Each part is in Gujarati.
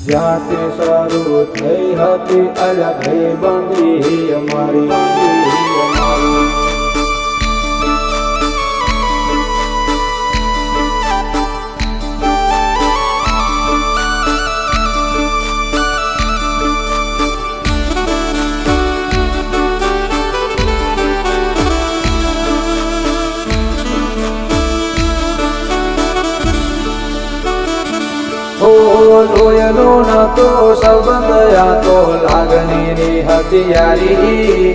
જ્યાંથી શરૂ થઈ હતી અલગ બંદી અમારી લોયલો નતો સંબંધ આ તો લાગણીની હથિયારી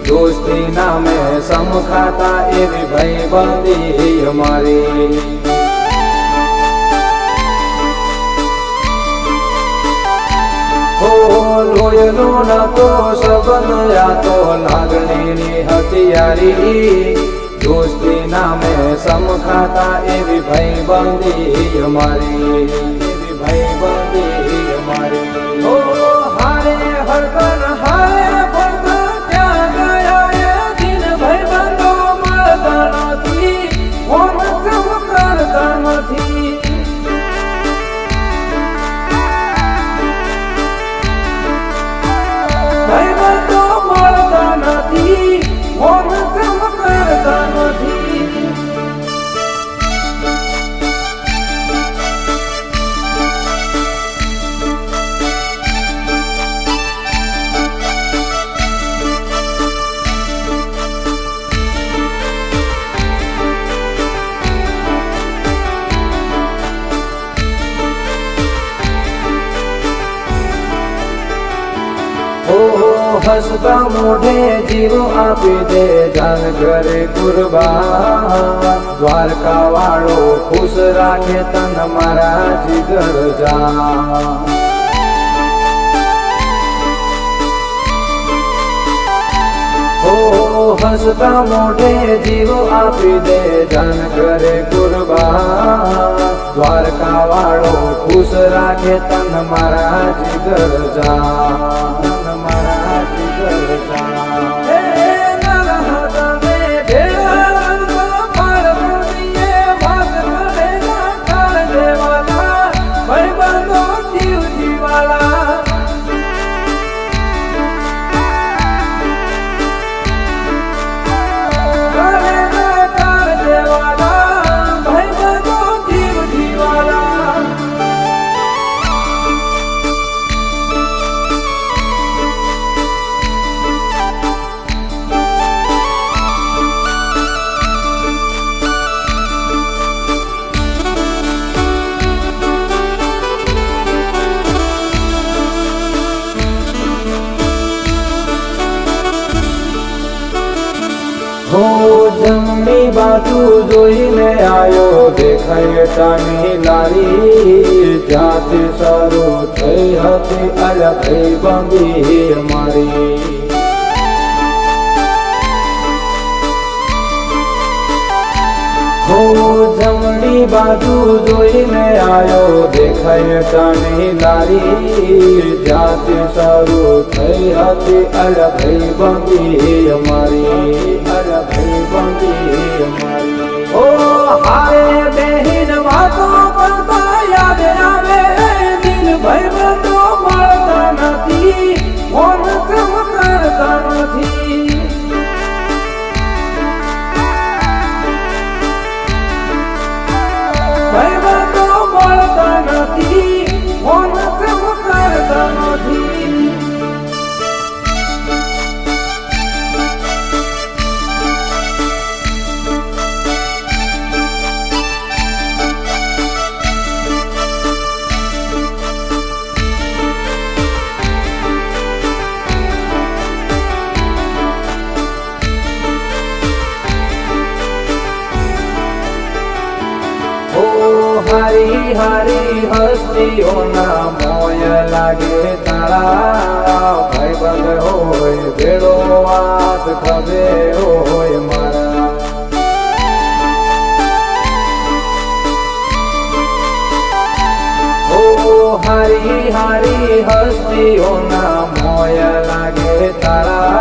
દોસ્તી નામે સમખાતા એવી ભાઈબંધી અમારી લોયલો નતો સંબંધ આ તો લાગણીની હથિયારી દોસ્તી નામે સમખાતા એવી ભાઈબંધી અમારી ભાઈબંધી અમારી ઓ હારે હરકન હારે ફરતા ત્યાં ગયા એ દિન ભાઈબંધો મળતા નથી ઓમ કમ કરતા નથી ભાઈબંધો મળતા નથી ઓમ કમ કરતા નથી હસતા મોઢે જીવ આપી દે જાન કરે કુરબાન દ્વારકા વાળો ખુશ રાખે તન મારા જીગર જા હસતા મોઢે જીવ આપી દે જાન કરે કુરબાન દ્વારકા વાળો ખુશ રાખે તન મારા જીગર જા જમણી બાજુ જોઈને આયો દેખાય તાની લારી જ્યાંથી શરૂ થઈ હતી અલગ બંદી અમારી જમણી બાજુ જોઈને આયો દેખાય તાની લારી જ્યાંથી શરૂ થઈ હતી અલગ બંદી અમારી અલગ બંદી અમારી ઓ હારે બેહીન વાતો કરતા યાદ આવે દિલ ભાઈબંધો મળતા નથી ઓમ કમ કરતા નથી ભાઈબંધો મળતા નથી ઓમ કમ કરતા નથી હારી હારી હસ્તીઓના મોય લાગે તારા ભાઈબંધ હોય ભેળો વાત ખબે હોય મારા હારી હારી હસ્તીઓના મોય લાગે તારા